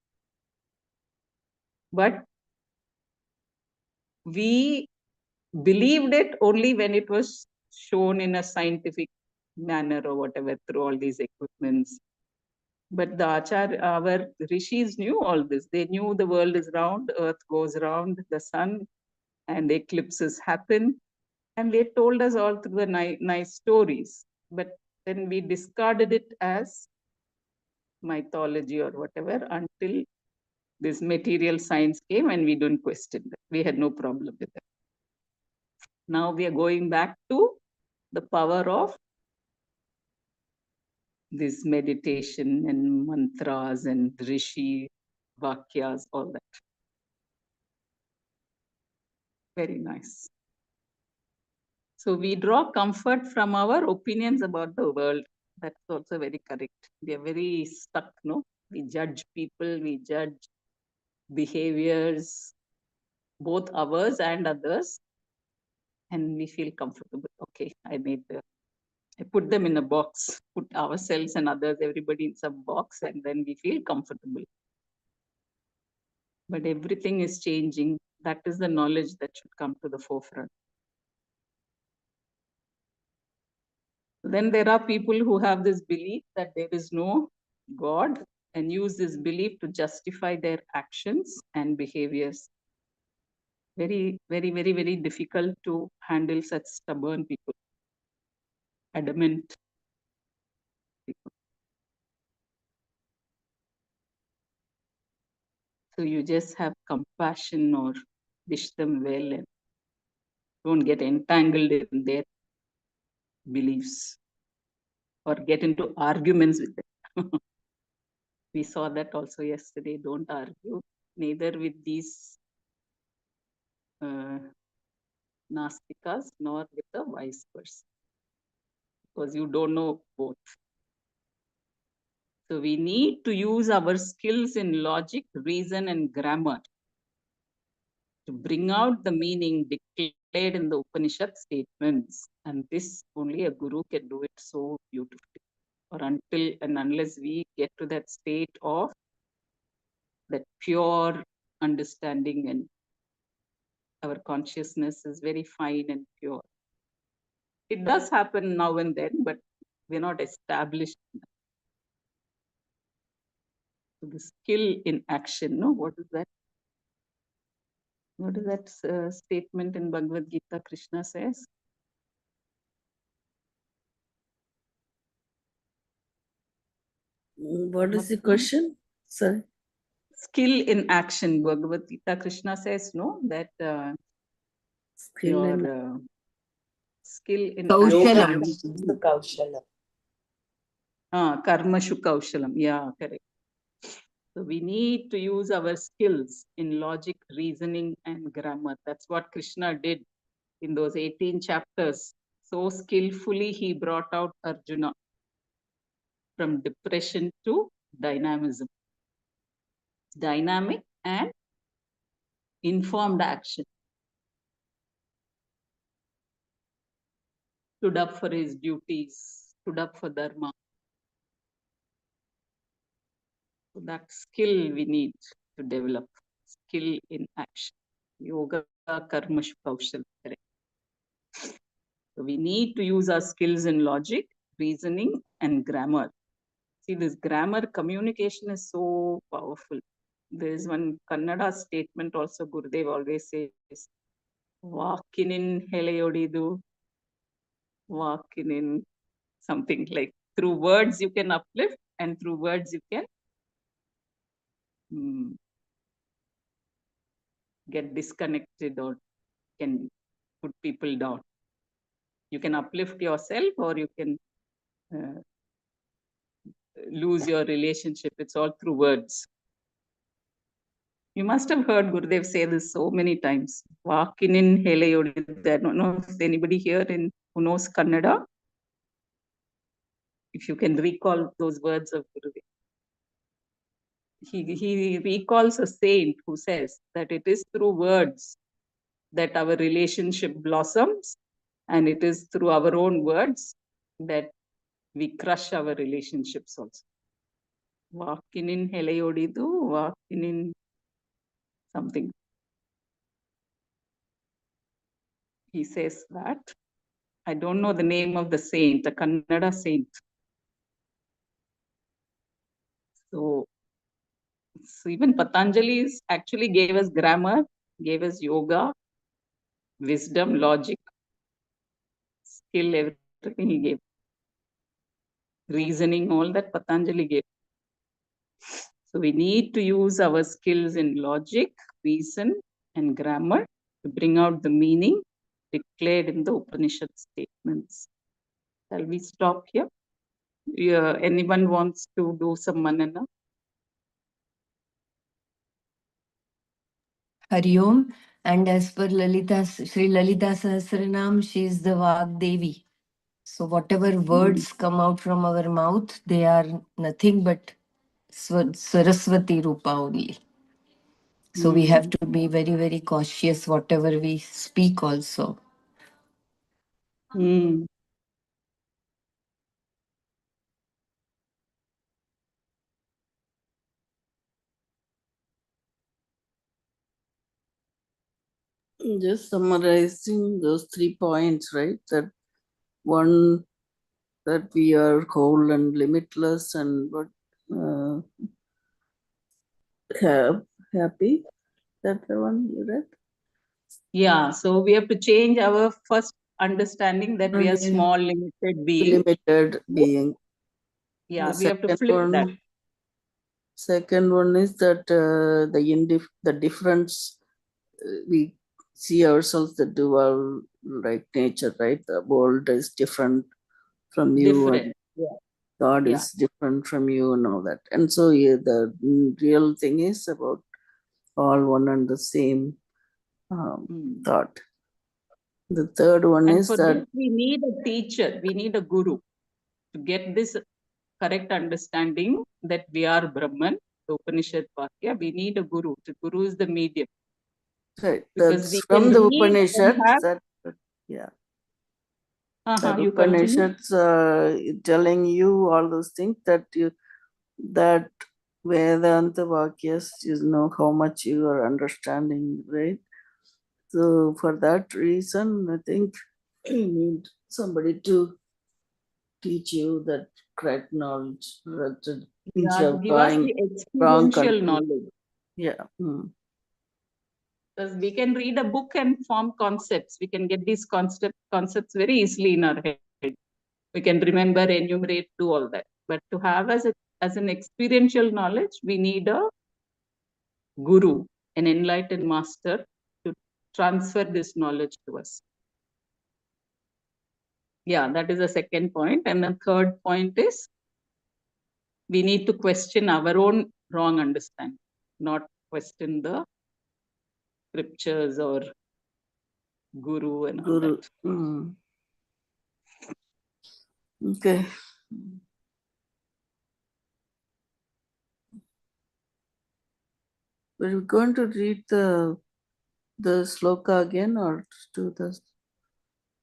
but we believed it only when it was shown in a scientific manner or whatever through all these equipments. But our rishis knew all this. They knew the world is round, earth goes round the sun, and eclipses happen. And they told us all through the nice stories. But then we discarded it as mythology or whatever until this material science came and we didn't question that. We had no problem with it. Now we are going back to the power of this meditation and mantras and rishi vakyas, all that. Very nice. So we draw comfort from our opinions about the world. That's also very correct. We are very stuck, no? We judge people, we judge behaviors, both ours and others, and we feel comfortable. Okay, I put them in a box, put ourselves and others, everybody in some box, and then we feel comfortable. But everything is changing. That is the knowledge that should come to the forefront. Then there are people who have this belief that there is no God and use this belief to justify their actions and behaviors. Very, very, very, very difficult to handle such stubborn people, adamant people. So you just have compassion or wish them well and don't get entangled in their beliefs or get into arguments with them. We saw that also yesterday. Don't argue, neither with these Nastikas nor with the wise person, because you don't know both. So we need to use our skills in logic, reason, and grammar to bring out the meaning declared in the Upanishad statements. And this only a guru can do it so beautifully. Or until and unless we get to that state of that pure understanding and our consciousness is very fine and pure. It does happen now and then, but we're not established. So the skill in action, no? What is that? What is that statement in Bhagavad Gita Krishna says? What is the question? Sorry. Skill in action. Bhagavad Gita Krishna says, no, that Skill in skill in Kaushalam. action. Kaushalam. Karmashu Kaushalam. Yeah, correct. So we need to use our skills in logic, reasoning, and grammar. That's what Krishna did in those 18 chapters. So skillfully he brought out Arjuna from depression to dynamism. Dynamic and informed action. Stood up for his duties, stood up for dharma. So that skill we need to develop. Skill in action. Yoga, karma, kaushal. So we need to use our skills in logic, reasoning, and grammar. See, this grammar communication is so powerful. There is one Kannada statement also Gurudev always says, Vakinin helayodidu, Vakinin something like through words you can uplift and through words you can get disconnected or can put people down. You can uplift yourself or you can lose your relationship. It's all through words. You must have heard Gurudev say this so many times. Vakinin helayodidu. I don't know if anybody here who knows Kannada. If you can recall those words of Gurudev. He recalls a saint who says that it is through words that our relationship blossoms, and it is through our own words that we crush our relationships also. Vakinin helayodidu, vakinin something. He says that. I don't know the name of the saint, a Kannada saint. So even Patanjali actually gave us grammar, gave us yoga, wisdom, logic, skill, everything he gave. Reasoning, all that Patanjali gave. So we need to use our skills in logic, reason, and grammar to bring out the meaning declared in the Upanishad statements. Shall we stop here? Anyone wants to do some manana? Hari Om. And as per Sri Lalita Sahasranam, she is the Vag Devi. So whatever words come out from our mouth, they are nothing but Saraswati Rupa only. So we have to be very, very cautious whatever we speak also. Just summarizing those 3 points, right? That one, that we are whole and limitless and what happy. That's the one you read? Yeah, so we have to change our first understanding that we are small, limited beings. Limited being. Yeah, The we have to flip that. Second one is that the difference, we see ourselves the dual like nature, right? The world is different from you. Different. And God is different from you and all that. And so the real thing is about all one and the same thought. The third one and is for that this we need a teacher, we need a guru to get this correct understanding that we are Brahman, the Upanishad Vakya. We need a guru. The guru is the medium. Right. Because That's from the Upanishads. That Upanishads telling you all those things that Vedanta Vakyas, you know how much you are understanding, right? So for that reason, I think you need somebody to teach you that correct knowledge rather instead of give us the experiential knowledge. Yeah. Because we can read a book and form concepts. We can get these concepts very easily in our head. We can remember, enumerate, do all that. But to have as an experiential knowledge, we need a guru, an enlightened master, to transfer this knowledge to us. Yeah, that is the second point. And the third point is we need to question our own wrong understanding, not question the scriptures or guru and all that. Okay. We're going to read the sloka again or do this?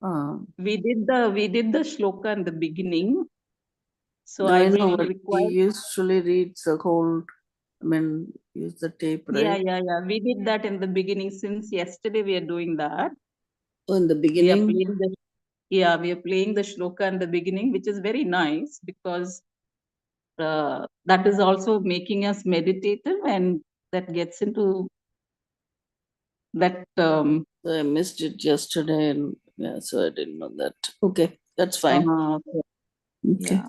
We did the shloka in the beginning. So I will know, but require. we usually read the whole. I mean, use the tape, right? Yeah. We did that in the beginning. Since yesterday, we are doing that. Oh, in the beginning. We are playing the shloka in the beginning, which is very nice because that is also making us meditative and that gets into that. I missed it yesterday, and yeah, so I didn't know that. Okay, that's fine. Okay. Okay. Yeah.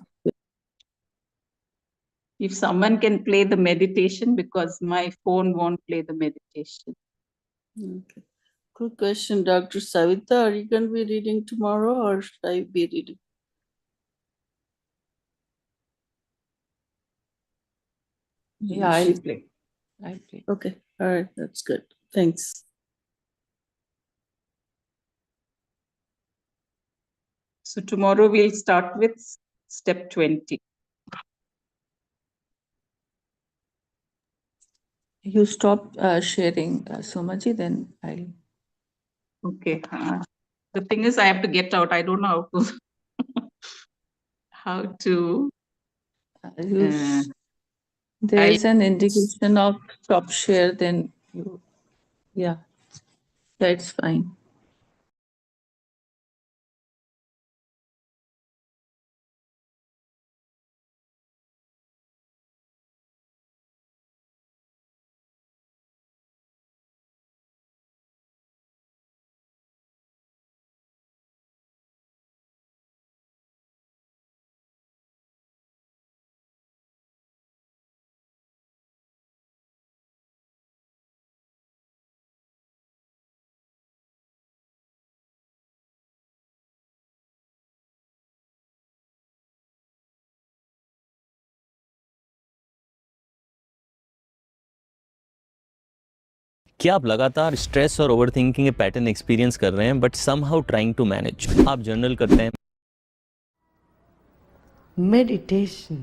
If someone can play the meditation, because my phone won't play the meditation. Okay. Good question, Dr. Savita. Are you going to be reading tomorrow, or should I be reading? Yeah, I'll play. I'll play. Okay. All right. That's good. Thanks. So tomorrow we'll start with step 20. You stop sharing, Somaji, then I'll. Okay. The thing is, I have to get out. I don't know how to. There is an indication of stop share, then you. Yeah, that's fine. क्या आप लगातार stress और overthinking के pattern experience कर रहे हैं but somehow trying to manage? आप journal करते हैं? Meditation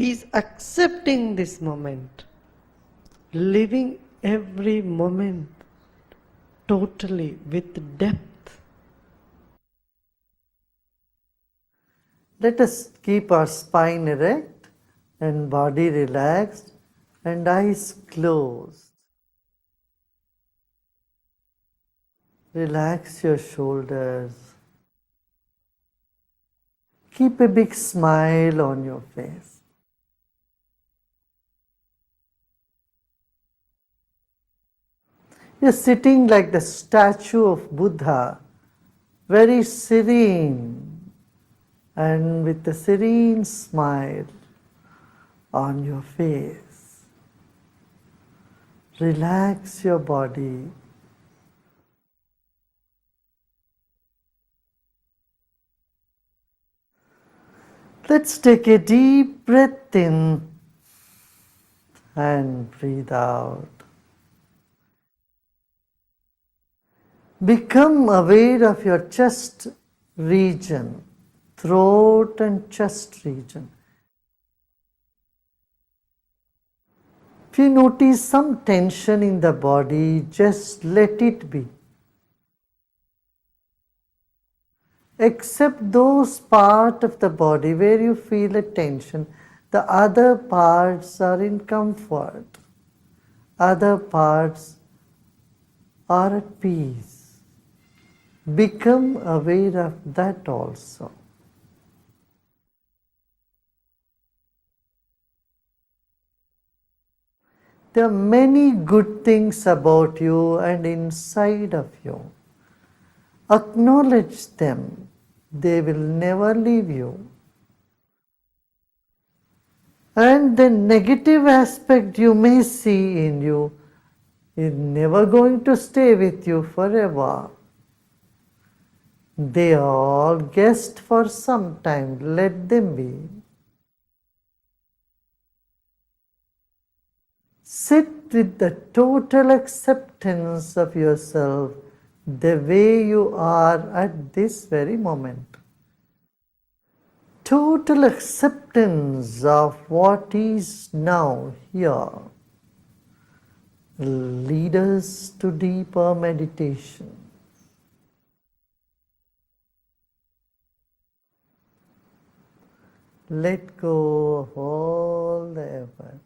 is accepting this moment, living every moment totally with depth. Let us keep our spine erect and body relaxed and eyes closed. Relax your shoulders. Keep a big smile on your face. You're sitting like the statue of Buddha, very serene and with a serene smile on your face. Relax your body. Let's take a deep breath in and breathe out. Become aware of your chest region, throat and chest region. If you notice some tension in the body, just let it be. Accept those parts of the body where you feel a tension. The other parts are in comfort. Other parts are at peace. Become aware of that also. There are many good things about you and inside of you. Acknowledge them. They will never leave you. And the negative aspect you may see in you is never going to stay with you forever. They are all guests for some time. Let them be. Sit with the total acceptance of yourself the way you are at this very moment. Total acceptance of what is now here lead us to deeper meditation. Let go of all the efforts.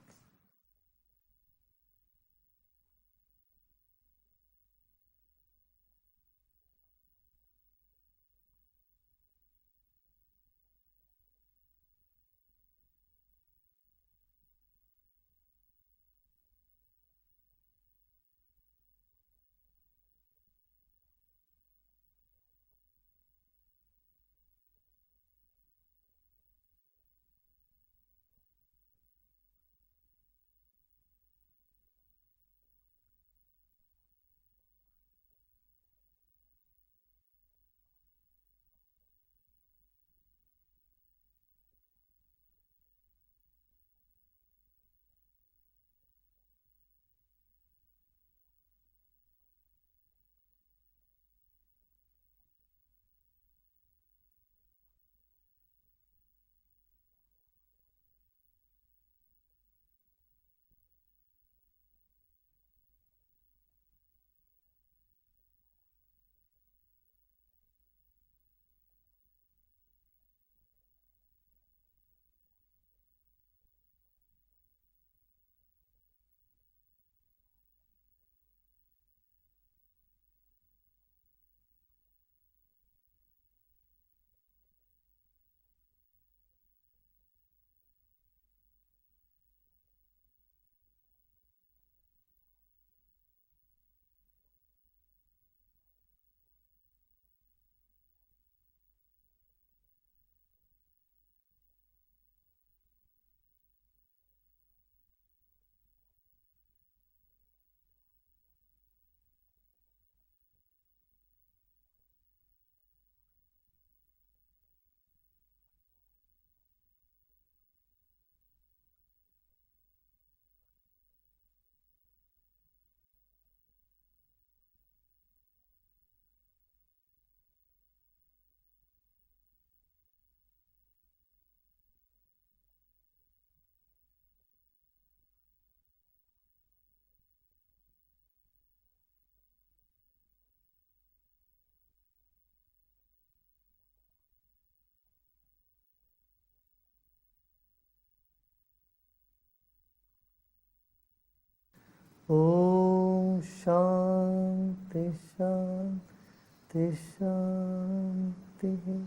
Om Shanti Shanti Shanti.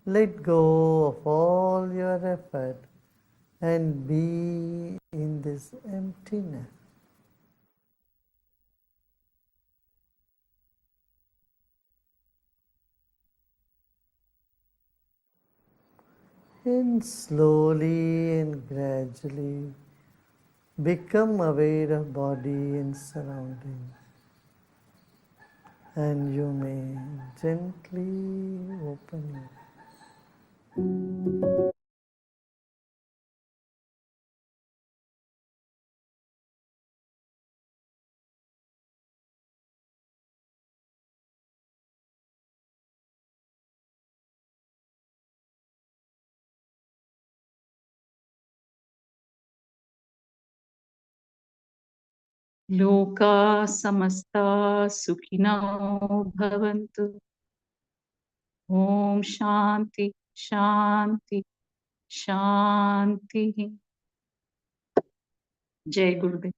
Let go of all your effort and be in this emptiness. And slowly and gradually become aware of body and surroundings. And you may gently open your eyes. Loka samasta sukhino bhavantu. Om Shanti Shanti Shanti. Jai Gurudev.